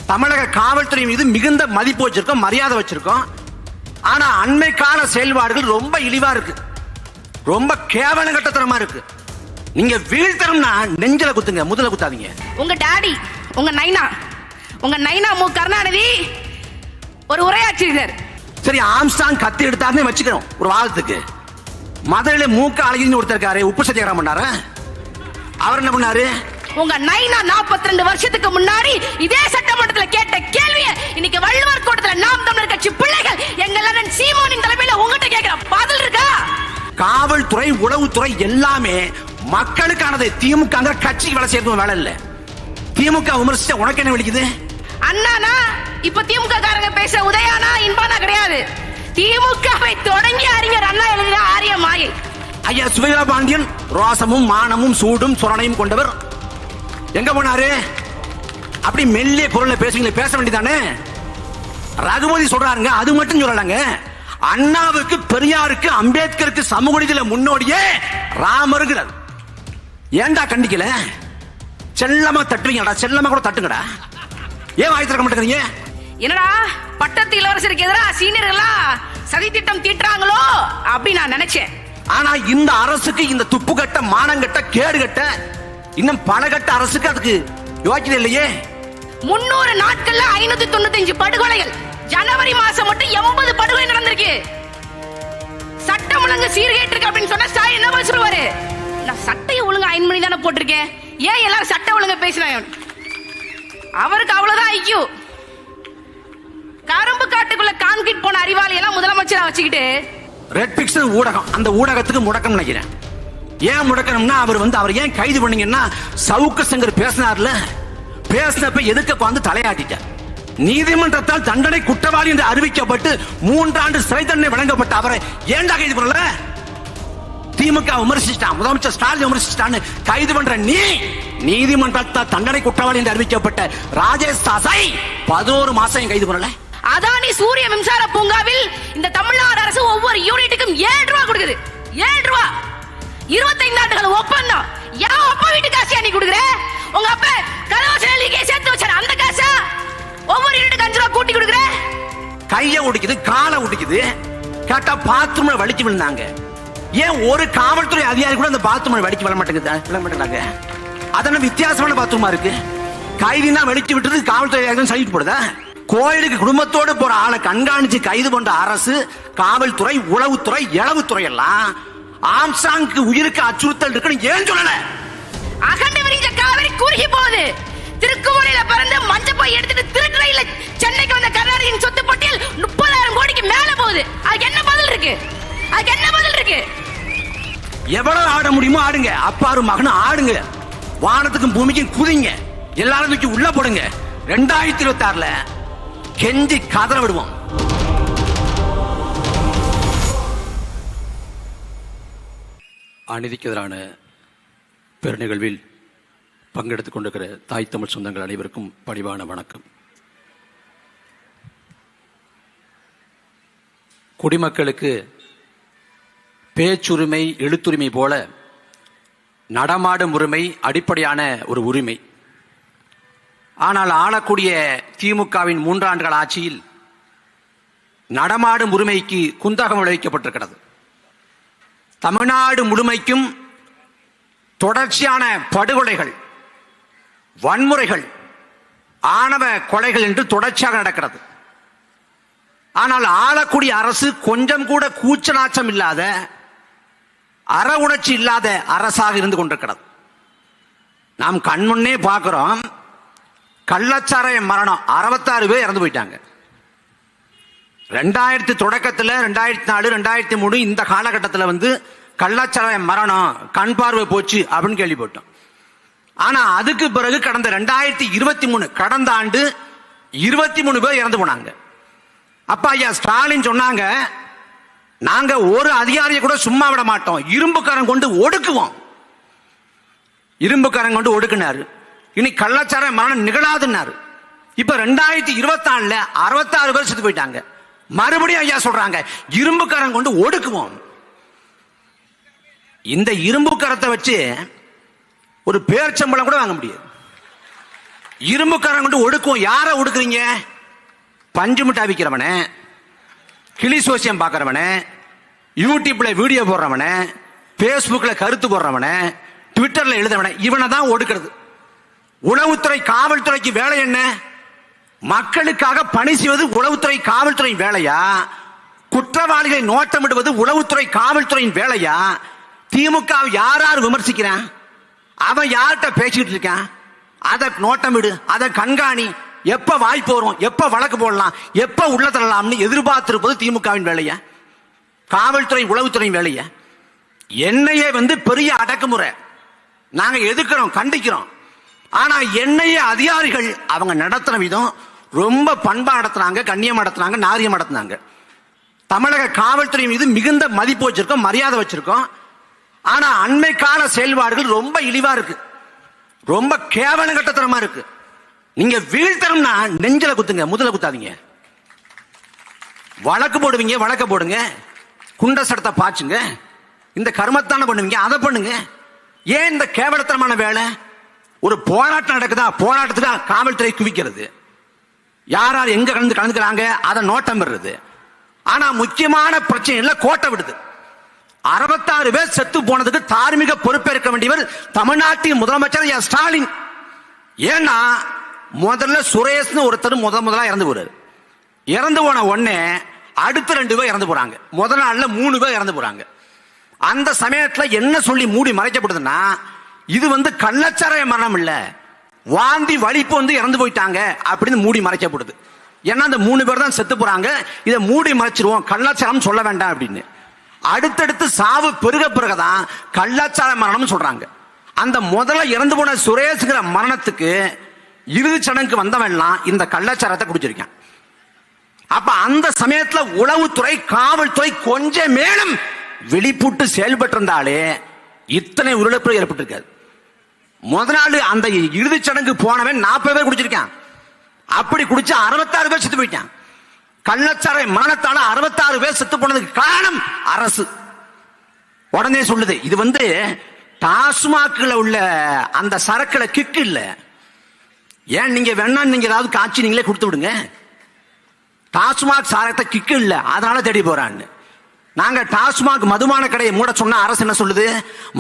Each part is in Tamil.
தமிழக காவல்துறை மீது மிகுந்த மதிப்பு வச்சிருக்கோம், மரியாதை வச்சிருக்கோம். ஆனா அண்மை கால செயல்பாடுகள் ரொம்ப இழிவா இருக்கு, ரொம்ப கேவல கட்டத்தனமா இருக்கு. நீங்க வீழ்த்தணும்னா நெஞ்சில குத்துங்க, முதல்ல குத்தாதீங்க. உங்க டாடி, உங்க நைனா மு கருணாநிதி ஒரு உரையாற்றினார். சரி, ஆம்ஸ்டாங் கத்தி எடுத்தாருன்னு வச்சுக்கிறோம் ஒரு வாதத்துக்கு. மதுரையில மூக்க அழகின்னு ஒருத்தர் இருக்காரு, உப்பு சத்தியாகிரகம் பண்ணாரு. அவர் என்ன பண்ணாரு? உங்க நைனா 42 வருஷத்துக்கு முன்னாடி இதே சட்டமன்றத்தில் கேட்ட கேள்வியை இன்னைக்கு வள்ளுவர் கோட்டத்தில் நாம் தமிழர் கட்சி பிள்ளைகள் எங்கள் சீமானின் தலைமையில உங்ககிட்ட கேட்கிற பதில் இருக்கா? காவல்துறை, உளவுத்துறை எல்லாமே மக்களுக்கானது. திமுக கட்சிக்கு வேலை செய்யறது வேலை இல்ல. திமுக விமர்சிச்சா உனக்கு என்ன விളിக்குது? அண்ணானா இப்ப திமுக காரங்க பேச உதயானா இன்பானா கிடையாது. திமுகவை தொடங்கி அறிஞர் அண்ணா எழுதின ஆரிய மாயை. ஐயா சுபையா பாண்டியன் ரோசமும் மானமும் சூடும் சுரணையும் கொண்டவர். எங்க போனாரு? அப்படி மெல்லிய குரல்ல பேசுவீங்களே, பேச வேண்டியதானே? ரகுபதி சொல்றாருங்க, அது மட்டும் சொல்லலாங்க. அண்ணாவுக்கு, பெரியாருக்கு, அம்பேத்கருக்கு சமூக நீதியில முன்னோடியே ராமருங்கிறார். ஏன்டா கண்டிக்கல? செல்லமா தட்டுவீங்கடா, செல்லமா கூட தட்டுங்கடா. ஏன் வாய் திறக்க மாட்டேங்கிறீங்க? என்னடா பட்டத்து இளவரசருக்கு எதிராக சீனியர்களா சதி திட்டம் தீட்டுறாங்களோ அப்படி நான் நினைச்சேன். ஆனா இந்த அரசுக்கு, இந்த துப்புகட்ட, மானங்கட்ட, கேடுகட்ட, இன்னும் பலகட்ட அரசுக்கு அதுக்கு யோக்கியதை இல்லையே. 300 நாட்கள்ல 595 படுகொலைகள். ஜனவரி மாசம் மட்டும் 80 படுகொலை நடந்திருக்கு. சட்டம் ஒழுங்கு சீர்கேட்டு இருக்கு அப்படின்னு சொன்னா ஸ்டாலின் என்ன சொல்லுவாரு? நான் சட்டையை ஒழுங்கு அயன் பண்ணி தானே போட்டிருக்கேன், ஏன் எல்லாரும் சட்ட ஒழுங்க பேசுறாங்க? அவருக்கு அவ்வளவுதான் ஐக்கியூ. கரும்பு காட்டுக்குள்ள கான்கிரீட் போன அறிவாளி எல்லாம் முதலமைச்சரா வச்சுக்கிட்டு ரெட் பிக்சல் ஊடகம், அந்த ஊடகத்துக்கு முடக்கம் நினைக்கிறேன். ஏன் முடக்கணும்னா அவர் ஏன் கைது பண்ணீங்கன்னா, சவுக்கு சங்கர் பேசினார்ல, பேசினப்ப எதுக்கு வந்து தலையாட்டிட்டார். நீதிமன்றத்தால் தண்டனை குற்றவாளி என்று அறிவிக்கப்பட்டு 3 ஆண்டு சிறை தண்டனை வழங்கப்பட்ட அவரை ஏன்டா கைது பண்ணல? திமுக விமர்சிச்சிட்டான், முதலமைச்சர் ஸ்டாலின் விமர்சிச்சிட்டான்னு கைது பண்ற நீ, நீதிமன்றத்தால் தண்டனை குற்றவாளி என்று அறிவிக்கப்பட்ட ராஜேஷ் தாஸை 11 மாசம் கைது பண்ணல. அதானி சூரிய மின்சார பூங்காவில் இந்த தமிழ்நாடு அரசு ஒவ்வொரு யூனிட்டுக்கும் 7 ரூபாய் கொடுக்குது. 7 ரூபாய் 25 ஆண்டுகள் ஒப்பந்தம். ஏன் அப்பா வீட்டு காசு நீ கொடுக்குற? உங்க அப்பா கலவாசலிக்கே சேர்த்து வச்சாரு, அந்த காசா ஒவ்வொரு யூனிட்டுக்கு 5 ரூபாய் கூட்டி கொடுக்குற? கையை ஒடிக்குது, காலை ஒடிக்குது, கேட்டா பாத்ரூம்ல வலிச்சு விழுந்தாங்க. ஏன் ஒரு காவல்துறை அதிகாரி கூட அந்த பாத்ரூம்ல வலிச்சு விழ மாட்டேங்கிறாங்க? அதென்ன வித்தியாசமான பாத்ரூமா இருக்கு? கைதினா வெடிச்சு விட்டுறது காவல்துறை அதிகாரி சலிட்டு போடுதா? கோயிலுக்கு குடும்பத்தோடு போற ஆளை கண்காணிச்சு கைது பண்ற அரசு, காவல்துறை, உளவுத்துறை, இளவுத்துறை எல்லாம் ஆம்சாங்க்கு உயிருக்கு அச்சுறுத்தல் இருக்குன்னு ஏன் சொல்லல? அகண்ட விரிஞ்ச காவிரி குறுகி போகுது. திருக்குவளையில பிறந்து மஞ்சப்பை எடுத்துட்டு திருக்குறையில சென்னைக்கு வந்த கருணாநிதியின் சொத்து பட்டியல் 30,000 கோடிக்கு மேல போகுது. அதுக்கு என்ன பதில் இருக்கு? எவ்வளவு ஆட முடியுமோ ஆடுங்க, அப்பாரு மகனும் ஆடுங்க, வானத்துக்கும் பூமிக்கும் குதிங்க, எல்லாரும் தூக்கி உள்ள போடுங்க. 2026ல கெஞ்சி கதற விடுவோம். அநீதிக்கு எதிரான பெருநிகழ்வில் பங்கெடுத்துக் கொண்டிருக்கிற தாய் தமிழ் சொந்தங்கள் அனைவருக்கும் பணிவான வணக்கம். குடிமக்களுக்கு பேச்சுரிமை, எழுத்துரிமை போல நடமாடும் உரிமை அடிப்படையான ஒரு உரிமை. ஆனால் ஆளக்கூடிய திமுகவின் 3 ஆண்டுகள் ஆட்சியில் நடமாடும் உரிமைக்கு குந்தகம் விளைவிக்கப்பட்டிருக்கிறது. தமிழ்நாடு முழுமைக்கும் தொடர்ச்சியான படுகொலைகள், வன்முறைகள், ஆணவ கொலைகள் என்று தொடர்ச்சியாக நடக்கிறது. ஆனால் ஆளக்கூடிய அரசு கொஞ்சம் கூட கூச்சநாச்சம் இல்லாத, அற உணர்ச்சி இல்லாத அரசாக இருந்து கொண்டிருக்கிறது. நாம் கண்முன்னே பார்க்கிறோம். கள்ளச்சாராய மரணம் 66 பேர் இறந்து போயிட்டாங்க. 2000 தொடக்கத்தில் 2004, 2003 இந்த காலகட்டத்தில் கள்ளச்சாராய மரணம், கண் பார்வை போச்சு அப்படின்னு கேள்விப்பட்டோம். ஆனா அதுக்கு பிறகு கடந்த 2023 கடந்த ஆண்டு 23 பேர் இறந்து போனாங்க. அப்ப ஐயா ஸ்டாலின் சொன்னாங்க, நாங்க ஒரு அதிகாரியை கூட சும்மா விட மாட்டோம், இரும்புக்காரன் கொண்டு ஒடுக்குவோம். இரும்புக்காரன் கொண்டு ஒடுக்குனாரு. இனி கள்ளச்சாராய மரணம் நிகழாதுன்னாரு. இப்ப 2024ல 66 பேர் செத்து போயிட்டாங்க. மறுபடியும் ஐயா சொல்றாங்க, இரும்புக்காரன் கொண்டு ஒடுக்குவோம். இந்த இரும்பு கரத்தை வச்சு ஒரு பேர்ச்சம்பளம் கூட வாங்க முடியாது. இரும்புக்காரன் கொண்டு ஒடுக்குவோம். யார ஒடுக்குறீங்க? பஞ்சு மிட்டாய் விற்கிறவன, கிளி சோசியம் பார்க்கறவன, யூடியூப்ல வீடியோ போடுறவன, பேஸ்புக்ல கருத்து போடுறவன, ட்விட்டர்ல எழுதுறவன, இவனை தான் ஒடுக்கிறது. உளவுத்துறை காவல்துறைக்கு வேலை என்ன? மக்களுக்காக பணி செய்வது உளவுத்துறை காவல்துறை வேலையா? குற்றவாளிகளை நோட்டமிடுவது உளவுத்துறை காவல்துறையின் வேலையா? திமுக யார் விமர்சிக்கிறான்? அவன் யார்கிட்ட பேசிட்டு இருக்கான்? அதை நோட்டமிடு, அதை கண்காணி. எப்ப வாய்ப்பு வரும், எப்ப வழக்கு போடலாம், எப்ப உள்ள தள்ளலாம்னு எதிர்பார்த்திருப்பது திமுகவின் வேலையா? காவல்துறை உளவுத்துறையின் வேலையா? என்னையே பெரிய அடக்குமுறை நாங்க எதிர்க்கிறோம், கண்டிக்கிறோம். ஆனா என்னையே அதிகாரிகள் அவங்க நடத்துற விதம் ரொம்ப பண்பா நடத்துறாங்க, கண்ணியம் நடத்துறாங்க, நாரியம் நடத்துனாங்க. தமிழக காவல்துறை மீது மிகுந்த மதிப்பு வச்சிருக்கோம், மரியாதை வச்சிருக்கோம். ஆனா அண்மை கால செயல்பாடுகள் ரொம்ப இழிவா இருக்கு, ரொம்ப கேவல கட்டத்தனமா இருக்கு. நீங்க வீழ்த்தணும்னா நெஞ்சில குத்துங்க, முதல குத்தாதீங்க. வழக்கு போடுவீங்க, வழக்க போடுங்க, குண்ட சடத்தை பாச்சுங்க, இந்த கர்மத்தான பண்ணுவீங்க, அதை பண்ணுங்க. ஏன் இந்த கேவலத்தனமான வேலை? ஒரு போராட்டம் நடக்குதா, போராட்டத்துக்கு காவல்துறை குவிக்கிறது, யார் யார் எங்க கலந்துக்கிறாங்க அதை நோட்டம் பெறுறது. ஆனா முக்கியமான பிரச்சனை கோட்டை விடுது. 66 பேர் செத்து போனதுக்கு தார்மீக பொறுப்பேற்க வேண்டியவர் தமிழ்நாட்டின் முதலமைச்சர் ஸ்டாலின். ஏன்னா முதல்ல சுரேஷ்னு ஒருத்தர் முதலா இறந்து போறாரு. இறந்து போன உடனே அடுத்த 2 பேர் இறந்து போறாங்க. முதல் நாள்ல 3 பேர் இறந்து போறாங்க. அந்த சமயத்துல என்ன சொல்லி மூடி மறைக்கப்படுதுன்னா, இது கள்ளச்சாராய மரணம் இல்ல, வாந்தி வலிப்பு இறந்து போயிட்டாங்க அப்படின்னு மூடி மறைக்கப்படுது. ஏன்னா அந்த 3 பேர் தான் செத்து போறாங்க, இதை மூடி மறைச்சிருவோம், கள்ளச்சாரம் சொல்ல வேண்டாம் அப்படின்னு. அடுத்தடுத்து சாவு பிறகுதான் கள்ளச்சார மரணம் சொல்றாங்க. அந்த முதல்ல இறந்து போன சுரேஷ்ங்கிற மரணத்துக்கு இறுதி சடங்கு வந்தவன்லாம் இந்த கள்ளச்சாரத்தை குடிச்சிருக்கான். அப்ப அந்த சமயத்துல உளவுத்துறை காவல்துறை கொஞ்சம் மேலும் வெளிப்பட்டு செயல்பட்டு இருந்தாலே இத்தனை உயிரிழப்பு ஏற்பட்டிருக்காது. முதல் நாள் அந்த இறுதி சடங்கு போனவன் 40 பேர் குடிச்சிருக்கான். அப்படி குடிச்ச 66 பேர் செத்து போயிட்டான். கள்ளச்சாரை மரணத்தால 66 பேர் செத்து போனதுக்கு காரணம் அரசு. உடனே சொல்லுது, இது டாஸ்மாக்ல உள்ள அந்த சரக்குல கிக்கு இல்ல. ஏன் நீங்க வேணா நீங்க ஏதாவது காட்சி நீங்களே கொடுத்து விடுங்க. டாஸ்மாக் சாரத்தை கிக்கு இல்ல, அதனால தேடி போறான்னு. நாங்க டாஸ்மாக் மதுபான கடையை மூட சொன்னா அரசு என்ன சொல்லுது?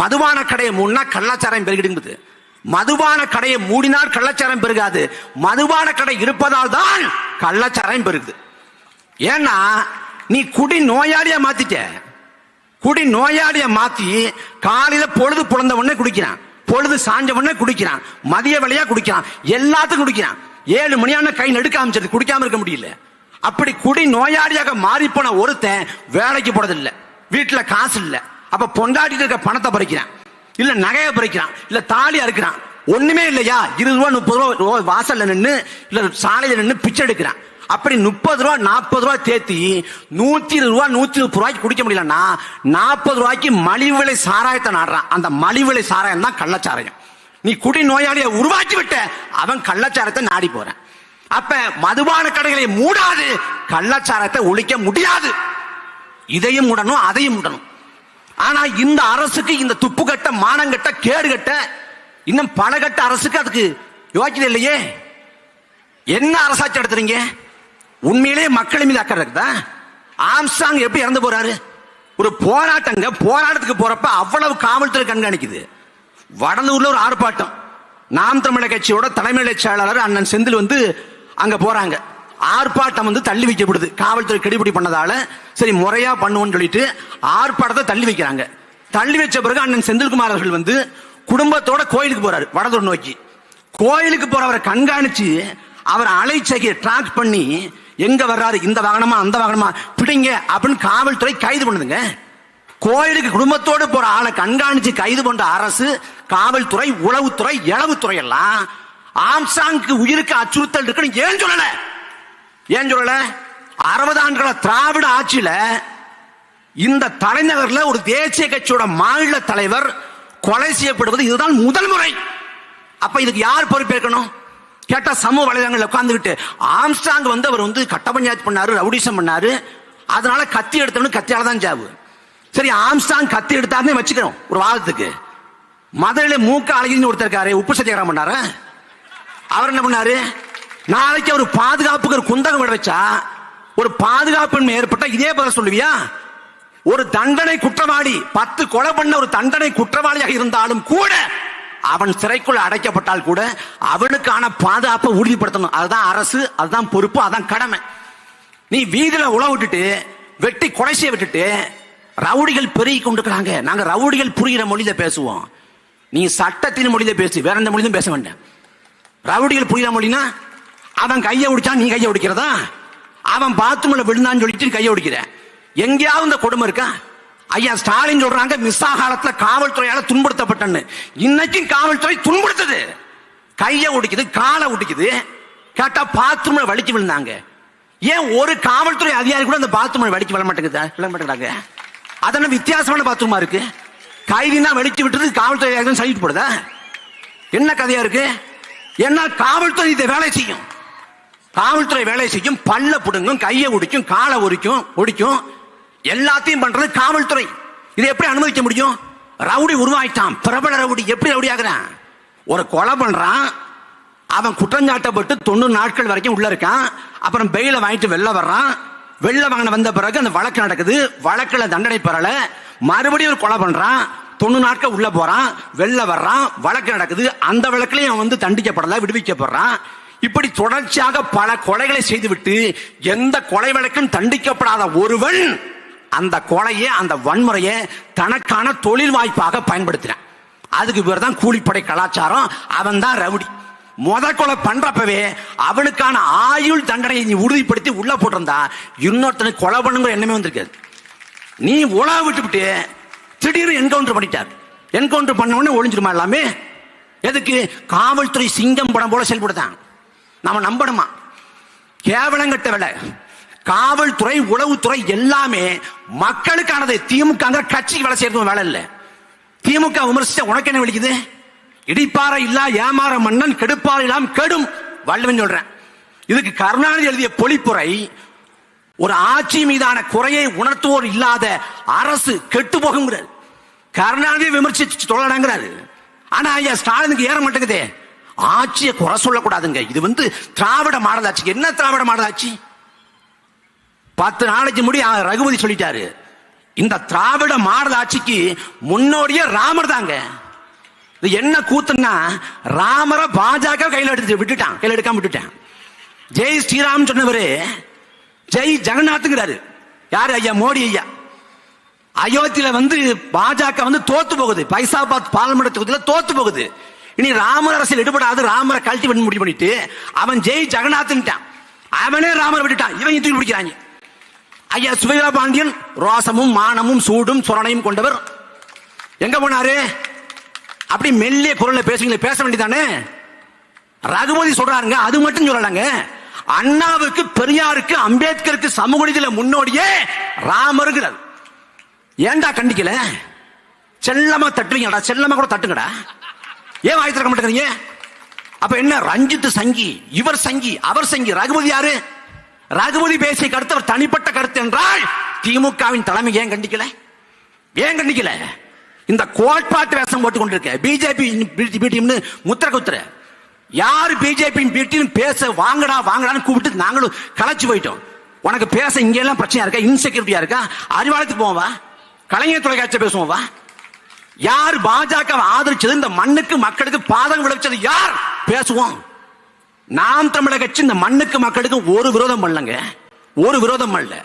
மதுபான கடையை மூடினா கள்ளச்சாரம் பெருகிடுங்குது. மதுபான கடையை மூடினால் கள்ளச்சாரம் பெருகாது, மதுபான கடை இருப்பதால் தான் கள்ளச்சாரம் பெருகுது. ஏன்னா நீ குடி நோயாளியா மாத்திட்ட. குடி நோயாளியா மாத்தி காலையில பொழுது புலந்த உடனே குடிக்கிறான், பொழுது சாஞ்ச உடனே குடிக்கிறான், மதிய வேளையா குடிக்கிறான், எல்லாத்துக்கும் குடிக்கிறான். 7 மணியான கை நடுக்க ஆரம்பிச்சது, குடிக்காம இருக்க முடியல. அப்படி குடி நோயாளியாக மாறி போன ஒருத்தன் வேலைக்கு போறதில்லை, வீட்டுல காசு இல்ல, அப்ப பொண்டாட்டி இருக்க பணத்தை பறிக்கிறான், இல்ல நகையை பறிக்கிறான், இல்ல தாலி அறுக்கிறான். ஒண்ணுமே இல்லையா 20 ரூபா 30 ரூபா வாசல்ல நின்று இல்ல சாலையில நின்று பிச்சை எடுக்கிறான். அப்படி 30 ரூபா 40 ரூபா தேத்தி 120 ரூபா 130 ரூபாய்க்கு குடிக்க முடியலன்னா 40 ரூபாய்க்கு மலிவு விலை சாராயத்தை நாடுறான். அந்த மலிவு விலை சாராயம் தான் கள்ளச்சாராயம். நீ குடி நோயாளியை உருவாக்கி விட்ட, அவன் கள்ளச்சாரத்தை நாடி போறான். அப்ப மதுபான கடைகளை மூடாது, கள்ளச்சாரத்தை ஒழிக்க முடியாது. இதையும் மூடணும், அதையும் மூடணும். ஆனா இந்த அரசுக்கு இந்த துப்பு கட்ட மானங்கட்ட கேடு கட்ட இன்னும் பல கட்ட அரசுக்கு அதுக்கு யோக்கியது இல்லையே. என்ன அரசாட்சி நடத்துறீங்க? உண்மையிலேயே மக்கள் மீது அக்கறை இருக்குதா? ஆம்ஸ்ட்ராங் எப்படி இறந்து போறாரு? ஒரு போராட்டத்துக்கு போறப்ப அவ்வளவு காவல்துறை கண்காணிக்குது. வடலூர்ல ஒரு ஆர்ப்பாட்டம், நாம் தமிழர் கட்சியோட தலைமை செயலாளர் அண்ணன் செந்தில் அங்க போறாங்க. ஆர்ப்பாட்டம் தள்ளி வைக்கப்படுது, காவல்துறை கெடுபிடி பண்ணதால. சரி முறையா பண்ணுவோம்னு சொல்லிட்டு ஆர்ப்பாட்டத்தை தள்ளி வைக்கிறாங்க. தள்ளி வச்ச பிறகு அண்ணன் செந்தில்குமார் அவர்கள் குடும்பத்தோட கோயிலுக்கு போறாரு, வடலூர் நோக்கி. கோயிலுக்கு போறவரை கண்காணிச்சு அவர் அலைச்சையை ட்ராக் பண்ணி எங்க வர்றாரு, இந்த வாகனமா அந்த வாகனமா பிடிங்க அப்படின்னு காவல்துறை கைது பண்ணுதுங்க. கோயிலுக்கு குடும்பத்தோடு போற ஆளை கண்காணிச்சு கைது பண்ற அரசு, காவல்துறை, உளவுத்துறை, இளவுத்துறை எல்லாம் ஆம்ஸ்ட்ராங்க்கு உயிருக்கு அச்சுறுத்தல் இருக்குன்னு ஏன் சொல்லல? 60 ஆண்டுகள திராவிட ஆட்சியில இந்த தலைநகர்ல ஒரு தேசிய கட்சியோட மாநில தலைவர் கொலை செய்யப்படுவது இதுதான் முதல் முறை. அப்ப இதுக்கு யார் பொறுப்பேற்கணும் கேட்டா சமூக வலைதளங்கள் உட்கார்ந்துகிட்டு ஆம்ஸ்ட்ராங் அவர் கட்ட பஞ்சாயத்து பண்ணாரு, ரவுடிசம் பண்ணாரு, அதனால கத்தி எடுத்தவனு கத்தியால தான் ஜாவு. சரி ஆம்ஸ்ட்ராங் கத்தி எடுத்தாருன்னு வச்சுக்கிறோம் ஒரு வாதத்துக்கு. மதுரையில மூக்க அழகின்னு ஒருத்தர் இருக்காரு, உப்பு சத்தியாகிரகம் பண்ணாரு. அவர் என்ன பண்ணாரு, நாளைக்கு ஒரு பாதுகாப்புக்கு ஒரு குந்தகம் விட வச்சா, ஒரு பாதுகாப்பு ஏற்பட்ட இதே பதில் சொல்லுவியா? ஒரு தண்டனை குற்றவாளி 10 கொலை பண்ண ஒரு தண்டனை குற்றவாளியாக இருந்தாலும் கூட அவன் சிறைக்குள்ள அடைக்கப்பட்டால் கூட அவனுக்கான பாதுகாப்பை உறுதிப்படுத்தணும். அதுதான் அரசு, அதுதான் பொறுப்பு, அதான் கடமை. நீ வீதியில உழவு விட்டுட்டு வெட்டி கொலை செய்ய விட்டுட்டு ரவுடிகள் பெருகி கொண்டிருக்கிறாங்க. நாங்க ரவுடிகள் புரிகிற மொழியில பேசுவோம், நீ சட்டத்தின் மொழியில பேசு, வேற எந்த மொழியும் பேச வேண்டாம். ரவுடிகள் புரிகிற மொழினா அவன் கையை ஒடிச்சான் நீ கையை ஒடிக்கிறதா, அவன் பாத்ரூம்ல விழுந்தான்னு சொல்லிட்டு கையை ஒடிக்கிற. எங்கேயாவது இந்த கொடுமை இருக்கா? ஐயா ஸ்டாலின் சொல்றாங்க மிஸ்ஸா காலத்துல காவல்துறையால துன்புறுத்தப்பட்டன்னு. இன்னைக்கும் காவல்துறை துன்புறுத்துது, கையை ஒடிக்குது, காலை ஒடிக்குது. கேட்டா பாத்ரூம்ல வலிச்சு விழுந்தாங்க. ஏன் ஒரு காவல்துறை அதிகாரி கூட அந்த பாத்ரூம்ல வலிச்சு விழ மாட்டேங்கிறாங்க? அதென்ன வித்தியாசமான பாத்ரூமா இருக்கு? கைதினா வெடிச்சு விட்டுறது காவல்துறை சொல்லிட்டு போடுதா? என்ன கதையா இருக்கு? என்ன காவல்துறை இதை வேலை செய்யும், காவல்துறை வேலை செய்யும், பல்ல புடுங்கும், கையை ஒடிக்கும், காலை ஒடிக்கும், எல்லாத்தையும் பண்றது காவல்துறை. இதை எப்படி அனுமதிக்க முடியும்? ரவுடி உருவாயிட்டான், பிரபல ரவுடி. எப்படி ரவுடி ஆகுறான்? ஒரு கொலை பண்றான், அவன் குற்றஞ்சாட்டப்பட்டு 90 நாட்கள் வரைக்கும் உள்ள இருக்கான். அப்புறம் பெயில வாங்கிட்டு வெளில வர்றான். வெளில வாங்கின வந்த பிறகு அந்த வழக்கு நடக்குது, வழக்குல தண்டனை பெறல, மறுபடியும் ஒரு கொலை பண்றான், 90 நாட்கள் உள்ள போறான், வெளில வர்றான், வழக்கு நடக்குது, அந்த வழக்குலயும் அவன் வந்து தண்டிக்கப்படல, விடுவிக்கப்படுறான். இப்படி தொடர்ச்சியாக பல கொலைகளை செய்துவிட்டு எந்த கொலை வழக்கும் தண்டிக்கப்படாத ஒருவன் அந்த கொலையை, அந்த வன்முறையை தனக்கான தொழில் வாய்ப்பாக பயன்படுத்தினான். அதுக்கு பேர் தான் கூலிப்படை கலாச்சாரம். அவன் தான் ரவுடி. கொலை பண்றப்பவே அவனுக்கான ஆயுள் தண்டனையை நீ உறுதிப்படுத்தி உள்ள போட்டிருந்தா இன்னொருத்தனுக்கு கொலை பண்ணுங்கிற எண்ணமே வந்திருக்காது. நீ உலக விட்டுவிட்டு திடீர்னு என்கவுண்டர் பண்ணிட்டார். என்கவுண்டர் பண்ண உடனே ஒளிஞ்சிருமா எல்லாமே? எதுக்கு? காவல்துறை சிங்கம் படம் போல செயல்படுத்தான். நாம நம்பணுமா? கேவலங்கட்ட வேலை. காவல்துறை, உளவுத்துறை எல்லாமே மக்களுக்கானது. திமுக கட்சிக்கு வேலை செய்யறது வேலை இல்ல. திமுக விமர்சிச்ச உனக்கு என்ன விളിக்குது? இடிப்பாறை இல்லா ஏமாற மன்னன் கெடுப்பாறை இல்லாம் கெடும் வள்ளுவன் சொல்றேன். இதுக்கு கருணாநிதி எழுதிய பொழிப்புரை, ஒரு ஆட்சி மீதான குறையை உணர்த்துவோர் இல்லாத அரசு கெட்டு போகுங்கிறார். கருணாநிதியை விமர்சிச்சு சொல்லறாங்கிறாரு. ஆனா ஐயா ஸ்டாலினுக்கு ஏற மாட்டேங்குதே. ஆட்சியை குறை சொல்லக்கூடாதுங்க. இது வந்து திராவிட மாடல் ஆட்சி. என்ன திராவிட மாடல் ஆட்சி? 10 நாளைக்கு முடி ரகுபதி சொல்லிட்டாரு, இந்த திராவிட மாடல் ஆட்சிக்கு முன்னோடியே ராமர் தாங்க. என்ன கூத்துன்னா, ராமரை பாஜக கையில் எடுக்காம விட்டுட்டான். ஜெய் ஸ்ரீராம் சொன்னவரு ஜெய் ஜெகநாத்ங்கிறாரு. யாரு? ஐயா மோடி ஐயா. அயோத்தியில வந்து பாஜக வந்து தோத்து போகுது, பைசாபாத் பார்லிமெண்ட் தொகுதியில் தோத்து போகுது. இனி ராமர் அரசியல் ஈடுபடாது, ராமரை கழட்டி பண்ணி முடிவு பண்ணிட்டு அவன் ஜெய் ஜெகநாத்ன்ட்டான். அவனே ராமரை விட்டுட்டான், இவன் தூக்கி பிடிக்கிறாங்க. ஐயா சுபைரா பாண்டியன் ரோசமும் மானமும் சூடும் சொரணையும் கொண்டவர் எங்க போனாரு? அப்படி மெல்லிய குரல்ல பேச வேண்டியதானே? ரகுபதி சொல்றாருங்க, அது மட்டும் சொல்லலாங்க. அண்ணாவுக்கு, பெரியாருக்கு, அம்பேத்கருக்கு சமூக நீதியில முன்னோடியே ராமருங்கிறார். ஏண்டா கண்டிக்கல? செல்லமா தட்டுவீங்கடா, செல்லமா கூட தட்டுங்கடா. ஏன் வாய் திறக்க மாட்டேங்கிறீங்க? அப்ப என்ன? ரஞ்சித் சங்கி, இவர் சங்கி, அவர் சங்கி. ரகுபதி யாரு? ரகுபதி பேசிய கருத்து அவர் தனிப்பட்ட கருத்து என்றால் திமுகவின் தலைமை ஏன் கண்டிக்கல? ஏன் கண்டிக்கல? இந்த கோட்பாட்டு வேஷம் போட்டுக் கொண்டிருக்க பிஜேபி முத்திர குத்துற. யாரு பிஜேபி பேச வாங்கடா வாங்கடான்னு கூப்பிட்டு நாங்களும் கலைச்சு போயிட்டோம். உனக்கு பேச இங்க எல்லாம் பிரச்சனையா இருக்கா? இன்செக்யூரிட்டியா இருக்கா? அறிவாலயத்துக்கு போவா, கலைஞர் தொலைக்காட்சி பேசுவோம். யார் பாஜக ஆதரிச்சது, இந்த மண்ணுக்கு மக்களுக்கு பாதகம் விளைவிச்சது யார்? பேசுவோம். நாம் தமிழக கட்சி இந்த மண்ணுக்கு மக்களுக்கு ஒரு விரோதம் பண்ணலங்க, ஒரு விரோதம் பண்ணல.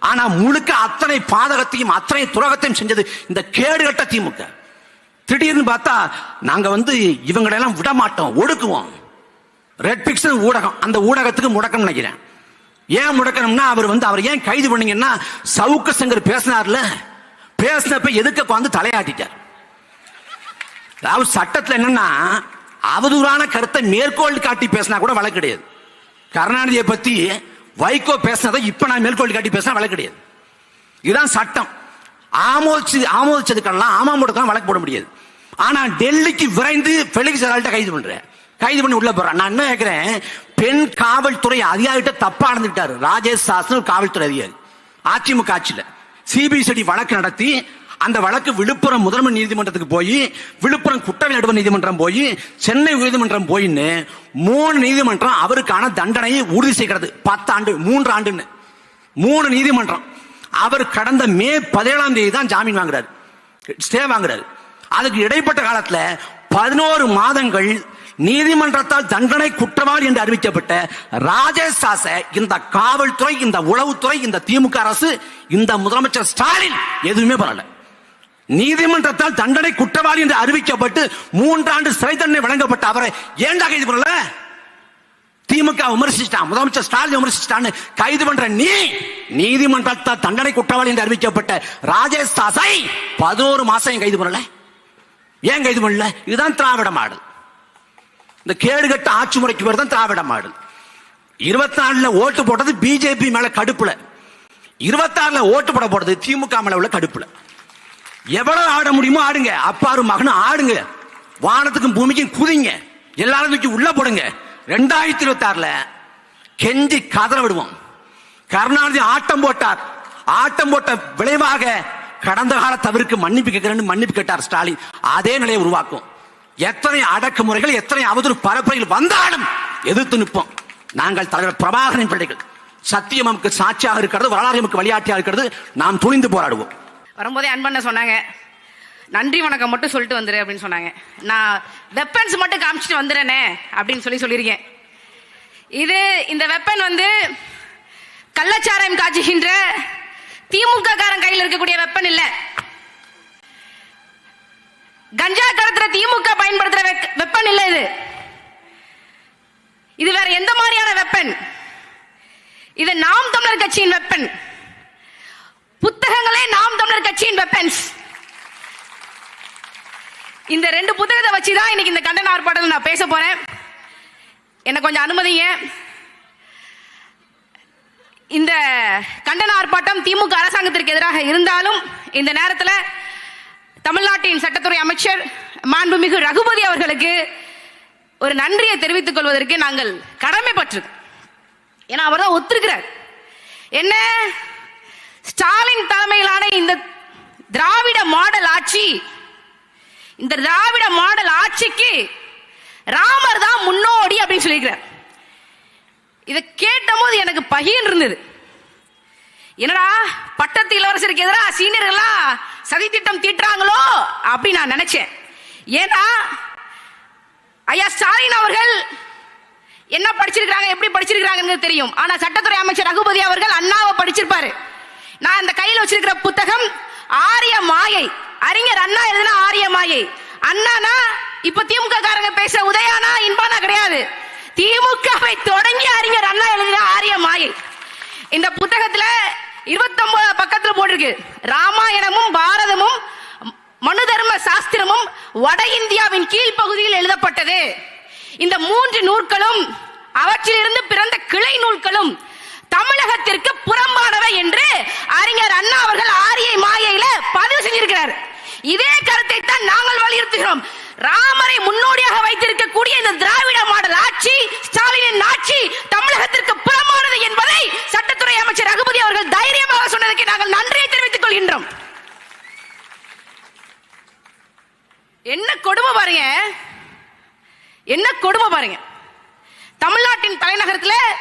ஆனா முழுக்க அத்தனை பாதகத்தையும் அத்தனை துரோகத்தையும் செஞ்சது இந்த கேடுகட்ட திமுக. திடீர்னு பார்த்தா நாங்க வந்து இவங்களெல்லாம் விட மாட்டோம், ஒடுக்குவோம். ரெட் பிக்சல் ஊடகம், அந்த ஊடகத்துக்கு முடக்கம் நினைக்கிறேன். ஏன் முடக்கணும்னா, அவர் ஏன் கைது பண்ணீங்கன்னா, சவுக்கு சங்கர் பேசினார்ல, பேசினப்ப எதுக்கு வந்து தலையாட்டிட்டார். அதாவது சட்டத்தில் என்னன்னா, அவதூறான கருத்தை மேற்கோள் காட்டி பேசினா கூட வழக்கு கிடையாது. கருணாநிதியை பத்தி வைகோ பேசினதை இப்ப நான் மேற்கோள் காட்டி பேசினா வழக்கு கிடையாது. இதுதான் சட்டம். ஆமோதிச்சதுக்கெல்லாம் அமமுக வழக்கு போட முடியாது. ஆனா டெல்லிக்கு விரைந்து பெலிக்ஸ் கைது பண்ணி உள்ள போறான். நான் என்ன கேட்கிறேன், பெண் காவல்துறை அதிகாரிகிட்ட தப்பா நடந்துட்டாரு ராஜேஷ் சாஸ்திரி, காவல்துறை அதிகாரி. அதிமுக ஆட்சியில சிபிசிஐடி வழக்கு நடத்தி அந்த வழக்கு விழுப்புரம் முதன்மை நீதிமன்றத்துக்கு போய், விழுப்புரம் குற்றவியல் நடுவர் நீதிமன்றம் போய், சென்னை உயர்நீதிமன்றம் போயின்னு 3 நீதிமன்றம் அவருக்கான தண்டனையை உறுதி செய்கிறது. 10 ஆண்டு 3 ஆண்டுன்னு 3 நீதிமன்றம். அவர் கடந்த மே 17ஆம் தேதி தான் ஜாமீன் வாங்குறாரு, ஸ்டே வாங்குறாரு. அதுக்கு இடைப்பட்ட காலத்துல 11 மாதங்கள் நீதிமன்றத்தால் தண்டனை குற்றவாளி என்று அறிவிக்கப்பட்ட ராஜேஷ் தாஸ இந்த காவல்துறை, இந்த உளவுத்துறை, இந்த திமுக அரசு, இந்த முதலமைச்சர் ஸ்டாலின் எதுவுமே பண்ணல. நீதிமன்றத்தால் தண்டனை குற்றவாளி என்று அறிவிக்கப்பட்டு 3 ஆண்டு சிறை தண்டனை வழங்கப்பட்ட அவரை ஏன்டா கைது பண்ணல? திமுக விமர்சிச்சிட்டான், முதலமைச்சர் ஸ்டாலின் விமர்சிச்சிட்டான்னு கைது பண்ற நீதிமன்றத்தால் தண்டனை குற்றவாளி என்று அறிவிக்கப்பட்ட ராஜேஷ் தாஸை 11 மாசம் கைது பண்ணல. ஏன் கைது பண்ணல? இதுதான் திராவிட மாடல். இந்த கேடுகட்ட ஆட்சி முறைக்கு பேர் தான் திராவிட மாடல். 24 ஓட்டு போட்டது பிஜேபி மேல கடுப்புல, 26 ஓட்டு போட போடுறது திமுக மேல உள்ள கடுப்புல. எவ்வளவு ஆட முடியுமோ ஆடுங்க, அப்பாரும் மகனும் ஆடுங்க, வானத்துக்கும் பூமிக்கும் குதிங்க, எல்லாரும் தூக்கி உள்ள போடுங்க. 2026 கெஞ்சி கதற விடுவோம். கருணாநிதி ஆட்டம் போட்டார், ஆட்டம் போட்ட விளைவாக கடந்த கால தவிர்க்கு மன்னிப்பு கேட்கிறேன் மன்னிப்பு கேட்டார் ஸ்டாலின். அதே நிலையை உருவாக்கும். எத்தனை அடக்குமுறைகள், எத்தனை அவதூறு பரப்புரைகள் வந்தாலும் எதிர்த்து நிற்போம். நாங்கள் தலைவர் பிரபாகரன் பிள்ளைகள். சத்தியம் நமக்கு சாட்சியாக இருக்கிறது, வரலாறு நமக்கு வழிகாட்டியாக இருக்கிறது. நாம் துணிந்து போராடுவோம். வரும்போதே அன்பண்ண சொன்னாங்க, நன்றி வணக்கம் மட்டும் சொல்லிட்டு வந்துரு அப்படின்னு சொன்னாங்க. நான் வெப்பன்ஸ் மட்டும் காமிச்சிட்டு வந்துடுறேனே அப்படின்னு சொல்லியிருக்கேன். இந்த வெப்பன் கள்ளச்சாராயம் காய்ச்சுகின்ற திமுக காரன் கையில் இருக்கக்கூடிய வெப்பன் இல்ல. கஞ்சா கடத்துற திமுக பயன்படுத்துற வெப்பன் இல்ல. இது வேற எந்த மாதிரியான வெப்பன்? இது நாம் தமிழர் கட்சியின் வெப்பன். புத்தகங்களே நாம் தமிழர் கட்சியின் வெப்பன்ஸ். இந்த 2 புத்தகத்தை வச்சுதான் இன்னைக்கு இந்த கண்டன ஆர்ப்பாட்டத்தில் நான் பேச போறேன். என்ன கொஞ்சம் அனுமதிங்க. இந்த கண்டன ஆர்ப்பாட்டம் திமுக அரசாங்கத்திற்கு எதிராக இருந்தாலும் இந்த நேரத்தில் தமிழ்நாட்டின் சட்டத்துறை அமைச்சர் மாண்புமிகு ரகுபதி அவர்களுக்கு ஒரு நன்றியை தெரிவித்துக் கொள்வதற்கு நாங்கள் கடமைப்பட்டிருக்கோம். ஏன்னா அவர் தான் ஒத்துருக்கிறார். என்ன, ஸ்டாலின் தலைமையிலான இந்த திராவிட மாடல் ஆட்சி, இந்த திராவிட மாடல் ஆட்சிக்கு ராமர் தான் முன்னோடி அப்படின்னு சொல்லியிருக்கிறார். இதை கேட்டபோது எனக்கு பகிர்ந்து இருந்தது. என்னடா, பட்டத்து இளவரசருக்கு எதிராக சீனியர்கள்லாம் சதி திட்டம் தீட்டுறாங்களோ அப்படின்னு நான் நினைச்சேன். ஏன்னா ஐயா ஸ்டாலின் அவர்கள் என்ன படிச்சிருக்காங்க, எப்படி படிச்சிருக்காங்க தெரியும். ஆனா சட்டத்துறை அமைச்சர் ரகுபதி அவர்கள் அண்ணாவை படிச்சிருப்பாரு. நான் இந்த கையில் வச்சிருக்கிற புத்தகம் ஆரிய மாயை, அறிஞர் அண்ணா எழுதின ஆரிய மாயை. அண்ணானா இப்ப திமுக காரங்க பேச உதயானா இன்பானா கிடையாது. திமுகவை தொடங்கி அறிஞர் அண்ணா எழுதின ஆரிய மாயை. இந்த புத்தகத்துல 29 பக்கத்துல போட்டிருக்கு. ராமாயணமும் பாரதமும் மனு தர்ம சாஸ்திரமும் வட இந்தியாவின் கீழ்ப்பகுதியில் எழுதப்பட்டது. இந்த 3 நூல்களும் அவற்றிலிருந்து பிறந்த கிளை நூல்களும் தமிழகத்திற்கு புறம்பானவை என்று அறிஞர் அண்ணா அவர்கள் ஆரிய மாயையில பதிவு செஞ்சிருக்கிறார். இதே கருத்தை தான் நாங்கள் வலியுறுத்துகிறோம். ராமரை முன்னோடியாக வைத்திருக்கக்கூடிய இந்த திராவிட மாடல் ஆட்சி, ஸ்டாலினின் ஆட்சி தமிழகத்திற்கு புறமானது என்பதை சட்டத்துறை அமைச்சர் ரகுபதி அவர்கள் தைரியமாக சொன்னதற்கு நாங்கள் நன்றியை தெரிவித்துக் கொள்கின்றோம். என்ன கொடுமை பாருங்க, என்ன கொடுமை பாருங்க. தமிழ்நாட்டின் தலைநகரத்தில்